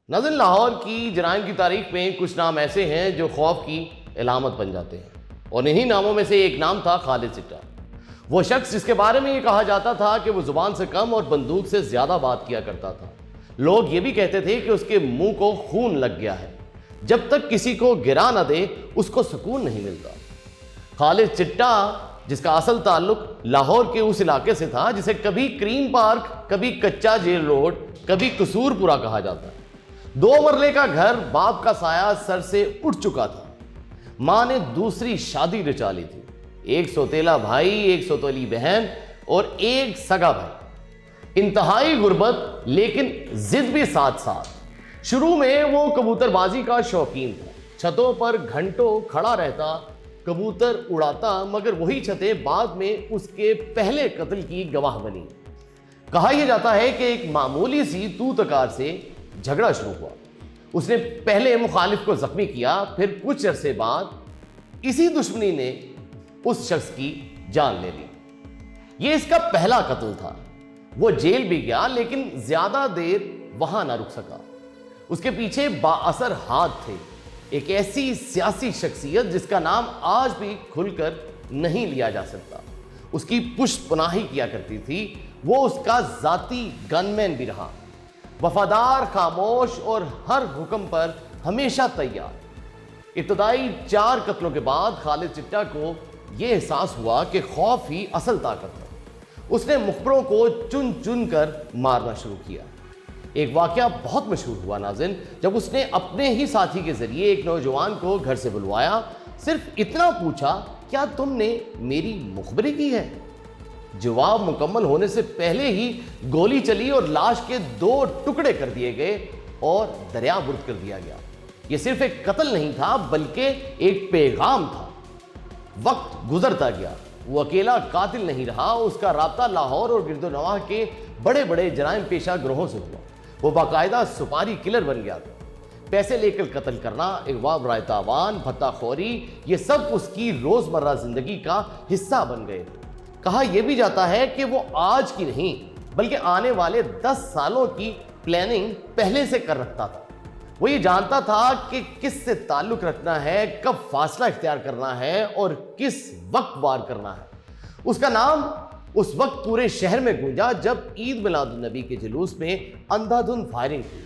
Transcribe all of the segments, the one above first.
ناظرین، لاہور کی جرائم کی تاریخ میں کچھ نام ایسے ہیں جو خوف کی علامت بن جاتے ہیں، اور انہی ناموں میں سے ایک نام تھا خالد چٹا۔ وہ شخص جس کے بارے میں یہ کہا جاتا تھا کہ وہ زبان سے کم اور بندوق سے زیادہ بات کیا کرتا تھا۔ لوگ یہ بھی کہتے تھے کہ اس کے منہ کو خون لگ گیا ہے، جب تک کسی کو گرا نہ دے اس کو سکون نہیں ملتا۔ خالد چٹا، جس کا اصل تعلق لاہور کے اس علاقے سے تھا جسے کبھی کریم پارک، کبھی کچا جیل روڈ، کبھی قصور پورا کہا جاتا ہے۔ 2 مرلے کا گھر، باپ کا سایہ سر سے اٹھ چکا تھا، ماں نے دوسری شادی رچا لی تھی، 1 سوتیلا بھائی، 1 سوتیلی بہن اور 1 سگا بھائی۔ انتہائی غربت لیکن ضد بھی ساتھ ساتھ۔ شروع میں وہ کبوتر بازی کا شوقین تھا، چھتوں پر گھنٹوں کھڑا رہتا، کبوتر اڑاتا، مگر وہی چھتیں بعد میں اس کے پہلے قتل کی گواہ بنی۔ کہا یہ جاتا ہے کہ ایک معمولی سی تو تکار سے جھگڑا شروع ہوا۔ اس نے پہلے مخالف کو زخمی کیا، پھر کچھ عرصے بعد اسی دشمنی نے اس شخص کی جان لے لی۔ یہ اس کا پہلا قتل تھا۔ وہ جیل بھی گیا لیکن زیادہ دیر وہاں نہ رک سکا۔ اس کے پیچھے با اثر ہاتھ تھے، ایک ایسی سیاسی شخصیت جس کا نام آج بھی کھل کر نہیں لیا جا سکتا۔ اس کی پشت پناہی کیا کرتی تھی، وہ اس کا ذاتی گن مین بھی رہا، وفادار، خاموش اور ہر حکم پر ہمیشہ تیار۔ ابتدائی 4 قتلوں کے بعد خالد چٹا کو یہ احساس ہوا کہ خوف ہی اصل طاقت ہے۔ اس نے مخبروں کو چن چن کر مارنا شروع کیا۔ ایک واقعہ بہت مشہور ہوا ناظرین، جب اس نے اپنے ہی ساتھی کے ذریعے ایک نوجوان کو گھر سے بلوایا، صرف اتنا پوچھا، کیا تم نے میری مخبری کی ہے؟ جواب مکمل ہونے سے پہلے ہی گولی چلی اور لاش کے 2 ٹکڑے کر دیے گئے اور دریا برد کر دیا گیا۔ یہ صرف ایک قتل نہیں تھا بلکہ ایک پیغام تھا۔ وقت گزرتا گیا، وہ اکیلا قاتل نہیں رہا، اس کا رابطہ لاہور اور گرد و نواح کے بڑے بڑے جرائم پیشہ گروہوں سے ہوا۔ وہ باقاعدہ سپاری کلر بن گیا تھا۔ پیسے لے کر قتل کرنا، اغوا برائے تاوان، بھتہ خوری، یہ سب اس کی روزمرہ زندگی کا حصہ بن گئے تھے۔ کہا یہ بھی جاتا ہے کہ وہ آج کی نہیں بلکہ آنے والے 10 سالوں کی پلاننگ پہلے سے کر رکھتا تھا۔ وہ یہ جانتا تھا کہ کس سے تعلق رکھنا ہے، کب فاصلہ اختیار کرنا ہے اور کس وقت وار کرنا ہے۔ اس کا نام اس وقت پورے شہر میں گونجا جب عید میلاد النبی کے جلوس میں اندھا دھند فائرنگ ہوئی۔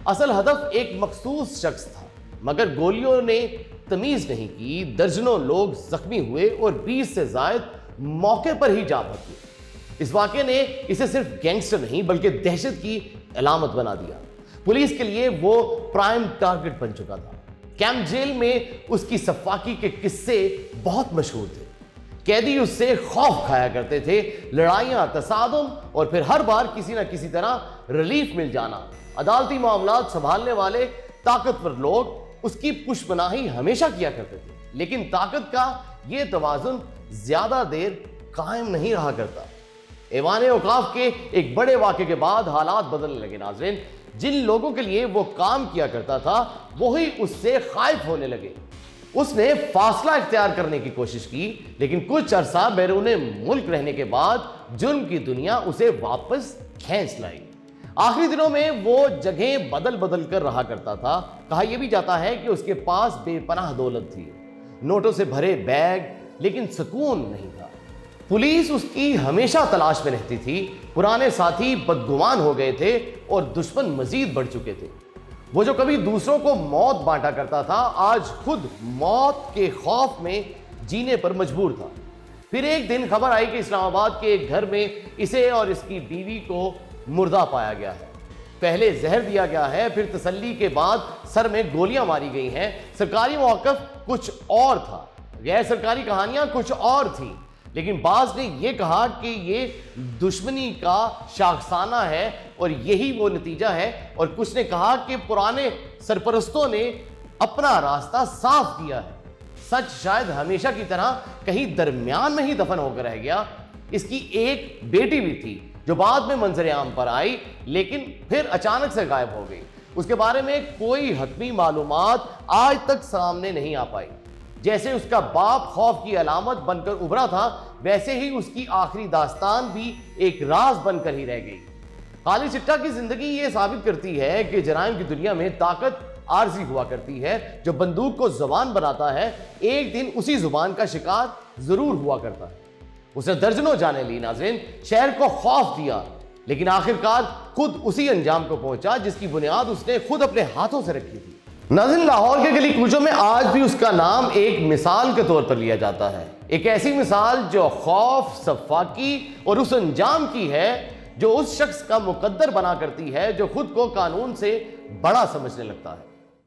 اصل ہدف ایک مخصوص شخص تھا، مگر گولیوں نے تمیز نہیں کی، درجنوں لوگ زخمی ہوئے اور 20 سے زائد موقع پر ہی جا بھگے۔ اس واقعے نے اسے صرف گینگسٹر نہیں بلکہ دہشت کی علامت بنا دیا۔ پولیس کے لیے وہ پرائم ٹارگٹ بن چکا تھا۔ کیمپ جیل میں اس کی سفاکی کے قصے بہت مشہور تھے۔ قیدی اس سے خوف کھایا کرتے تھے، لڑائیاں، تصادم اور پھر ہر بار کسی نہ کسی طرح ریلیف مل جانا۔ عدالتی معاملات سنبھالنے والے طاقتور لوگ اس کی پشت پناہی ہمیشہ کیا کرتے تھے، لیکن طاقت کا یہ توازن زیادہ دیر قائم نہیں رہا کرتا۔ ایوان اوقاف کے ایک بڑے واقعے کے بعد حالات بدلنے لگے ناظرین۔ جن لوگوں کے لیے وہ کام کیا کرتا تھا وہی اس سے خائف ہونے لگے۔ اس نے فاصلہ اختیار کرنے کی کوشش کی، لیکن کچھ عرصہ بیرون ملک رہنے کے بعد جرم کی دنیا اسے واپس کھینچ لائی۔ آخری دنوں میں وہ جگہیں بدل بدل کر رہا کرتا تھا۔ کہا یہ بھی جاتا ہے کہ اس کے پاس بے پناہ دولت تھی، نوٹوں سے بھرے بیگ، لیکن سکون نہیں تھا۔ پولیس اس کی ہمیشہ تلاش میں رہتی تھی۔ پرانے ساتھی بدگمان ہو گئے تھے اور دشمن مزید بڑھ چکے تھے۔ وہ جو کبھی دوسروں کو موت بانٹا کرتا تھا، آج خود موت کے خوف میں جینے پر مجبور تھا۔ پھر ایک دن خبر آئی کہ اسلام آباد کے ایک گھر میں اسے اور اس کی بیوی کو مردہ پایا گیا ہے۔ پہلے زہر دیا گیا ہے، پھر تسلی کے بعد سر میں گولیاں ماری گئی ہیں۔ سرکاری موقف کچھ اور تھا، غیر سرکاری کہانیاں کچھ اور تھیں، لیکن بعض نے یہ کہا کہ یہ دشمنی کا شاخسانہ ہے اور یہی وہ نتیجہ ہے، اور کچھ نے کہا کہ پرانے سرپرستوں نے اپنا راستہ صاف کیا ہے۔ سچ شاید ہمیشہ کی طرح کہیں درمیان میں ہی دفن ہو کر رہ گیا۔ اس کی ایک بیٹی بھی تھی جو بعد میں منظر عام پر آئی، لیکن پھر اچانک سے غائب ہو گئی۔ اس کے بارے میں کوئی حتمی معلومات آج تک سامنے نہیں آ پائی۔ جیسے اس کا باپ خوف کی علامت بن کر ابھرا تھا، ویسے ہی اس کی آخری داستان بھی ایک راز بن کر ہی رہ گئی۔ خالد سٹہ کی زندگی یہ ثابت کرتی ہے کہ جرائم کی دنیا میں طاقت عارضی ہوا کرتی ہے. جو بندوق کو زبان بناتا ہے ایک دن اسی زبان کا شکار ضرور ہوا کرتا ہے. اس نے درجنوں جانیں لی ناظرین، شہر کو خوف دیا، لیکن آخرکار خود اسی انجام کو پہنچا جس کی بنیاد اس نے خود اپنے ہاتھوں سے رکھی تھی. ناظرین، لاہور کے گلی کوچوں میں آج بھی اس کا نام ایک مثال کے طور پر لیا جاتا ہے. ایک ایسی مثال جو خوف، سفاکی اور اس انجام کی ہے جو اس شخص کا مقدر بنا کرتی ہے جو خود کو قانون سے بڑا سمجھنے لگتا ہے.